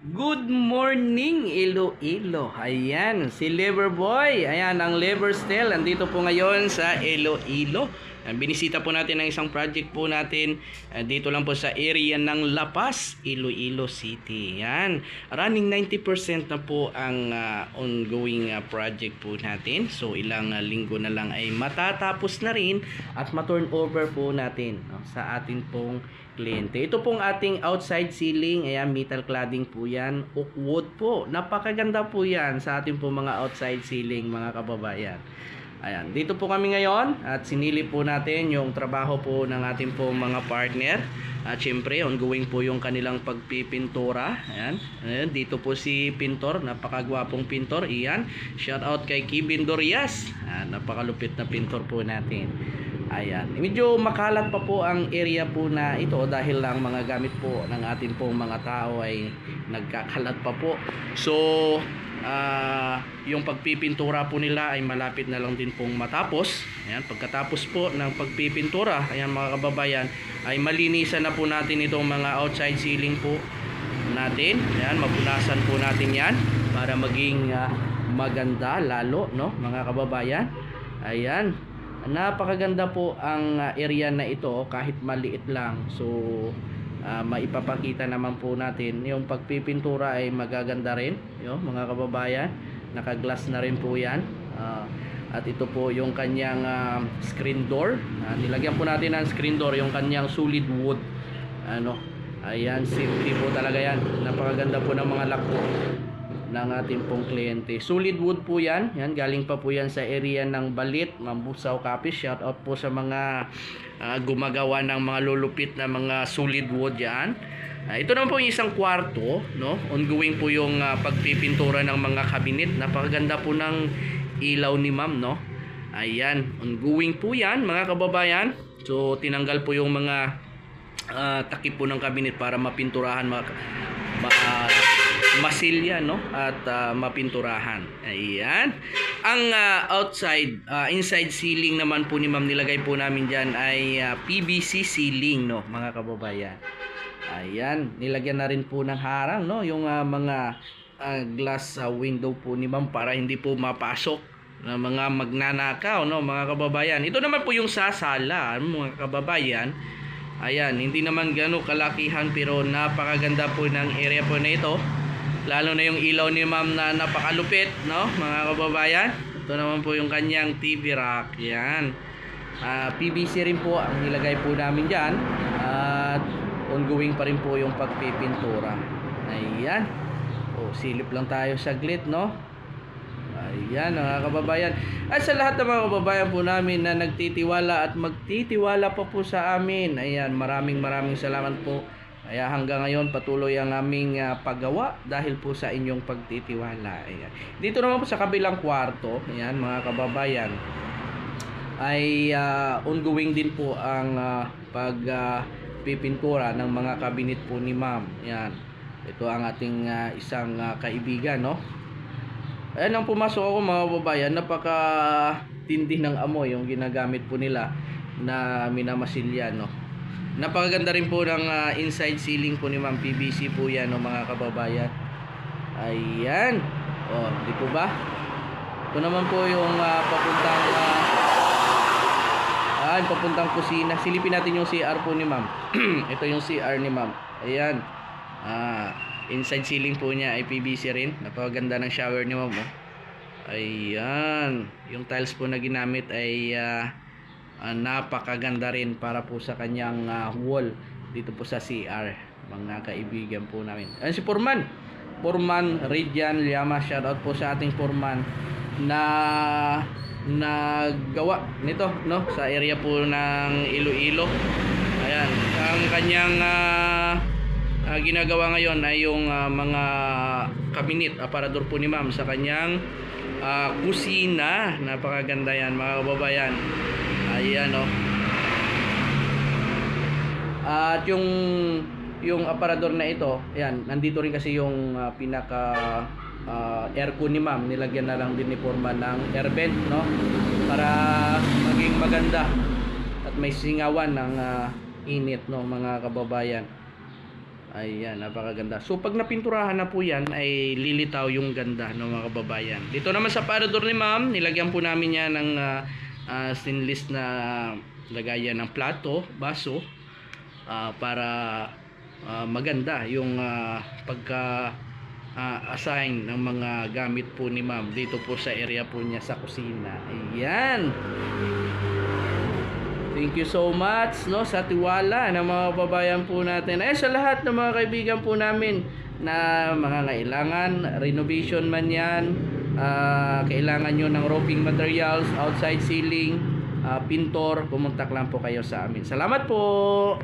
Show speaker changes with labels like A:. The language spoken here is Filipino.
A: Good morning, Iloilo. Ayan, si Liverboy. Ayan, ang Liverstel. Andito po ngayon sa Iloilo. Binisita po natin ang isang project po natin dito lang po sa area ng La Paz, Iloilo City. Ayan, running 90% na po ang ongoing project po natin. So, ilang linggo na lang ay matatapos na rin at ma-turn over po natin sa atin pong kliyente. Ito pong ating outside ceiling, ayan, metal cladding po yan, oak wood po, napakaganda po yan sa ating po mga outside ceiling, mga kababayan. Ayan, dito po kami ngayon at sinilip po natin yung trabaho po ng ating po mga partner. At syempre, ongoing po yung kanilang pagpipintura. Ayan, ayan, dito po si pintor, napakagwapong pintor, iyan. Shout out kay Kevin Dorias. Napakalupit na pintor po natin. Ayan, medyo makalat pa po ang area po na ito dahil lang mga gamit po ng ating pong mga tao ay nagkakalat pa po. So, yung pagpipintura po nila ay malapit na lang din pong matapos. Ayan, pagkatapos po ng pagpipintura, ayan mga kababayan, ay malinisan na po natin itong mga outside ceiling po natin. Ayan, mapunasan po natin yan para maging maganda lalo, no, mga kababayan. Ayan, napakaganda po ang area na ito kahit maliit lang. So maipapakita naman po natin yung pagpipintura ay magaganda rin, yung mga kababayan. Naka-glass na rin po yan. At ito po yung kanyang screen door. Nilagyan po natin ng screen door yung kanyang solid wood. Ayan, safety po talaga yan. Napakaganda po ng mga lock po ng ating pong kliyente. Solid wood po yan. Yan, galing pa po yan sa area ng Balit, Mambusaw, Capiz. Shout out po sa mga gumagawa ng mga lulupit na mga solid wood yan. Ito naman po yung isang kwarto, no? Ongoing po yung pagpipintura ng mga cabinet. Napakaganda po ng ilaw ni ma'am, no? Ayan, ongoing po yan, mga kababayan. So, tinanggal po yung mga takip po ng cabinet para mapinturahan, masilya, no, at mapinturahan. Ayan. Ang inside ceiling naman po ni ma'am, nilagay po namin dyan ay PVC ceiling, no, mga kababayan. Ayan, nilagyan na rin po ng harang, no, yung mga glass window po ni ma'am para hindi po mapasok ng mga magnanakaw, no, mga kababayan. Ito naman po yung sasala, mga kababayan. Ayan, hindi naman gano'ng kalakihan pero napakaganda po ng area po na ito. Lalo na yung ilaw ni ma'am na napakalupit, no, mga kababayan. Ito naman po yung kanyang TV rack. Yan. PVC rin po ang nilagay po namin dyan. At ongoing pa rin po yung pagpipintura. Ayan. Silip lang tayo saglit, no. Ayan, mga kababayan. At sa lahat ng mga kababayan po namin na nagtitiwala at magtitiwala pa po sa amin, ayan, maraming salamat po. Kaya hanggang ngayon patuloy ang aming paggawa dahil po sa inyong pagtitiwala. Ayan. Dito naman po sa kabilang kwarto, ayan, mga kababayan, ay ongoing din po ang pagpipintura ng mga cabinet po ni ma'am. Ayan. Ito ang ating isang kaibigan, no. Ayan, nang pumasok ako, mga kababayan, napaka tindi ng amoy yung ginagamit po nila na minamasilya, no. Napakaganda rin po ng inside ceiling po ni ma'am, PVC po yan, no, mga kababayan. Ayan. Di po ba? Ito naman po yung papuntang kusina. Silipin natin yung CR po ni ma'am. Ito yung CR ni ma'am. Ayan. Inside ceiling po niya ay PVC rin. Napakaganda ng shower ni ma'am, oh. Ayan. Yung tiles po na ginamit ay napakaganda rin para po sa kanyang wall dito po sa CR, mga kaibigan po namin. Ayan si Foreman Radian Llama. Shoutout po sa ating Foreman na naggawa nito, no, sa area po ng Iloilo. Ayan, ang kanyang ginagawa ngayon ay yung mga cabinet, aparador po ni ma'am sa kanyang kusina. Napakaganda yan, mga kababayan. Ayan, oh. At yung aparador na ito, ayan, nandito rin kasi yung pinaka aircon ni ma'am. Nilagyan na lang din ni Foreman ng air vent, no, para maging maganda at may singawan ng init, no, mga kababayan. Ayan, napakaganda. So pag napinturahan na po yan, ay lilitaw yung ganda ng mga kababayan. Dito naman sa parador ni ma'am, nilagyan po namin yan ng stainless na lagayan ng plato, baso, para maganda yung pagka assign ng mga gamit po ni ma'am dito po sa area po niya sa kusina. Ayan. Thank you so much no sa tiwala ng mga babayan po natin. Ay sa lahat ng mga kaibigan po namin na mga kailangan renovation man 'yan, kailangan nyo ng roofing materials, outside ceiling, pintor, pumunta lang po kayo sa amin. Salamat po.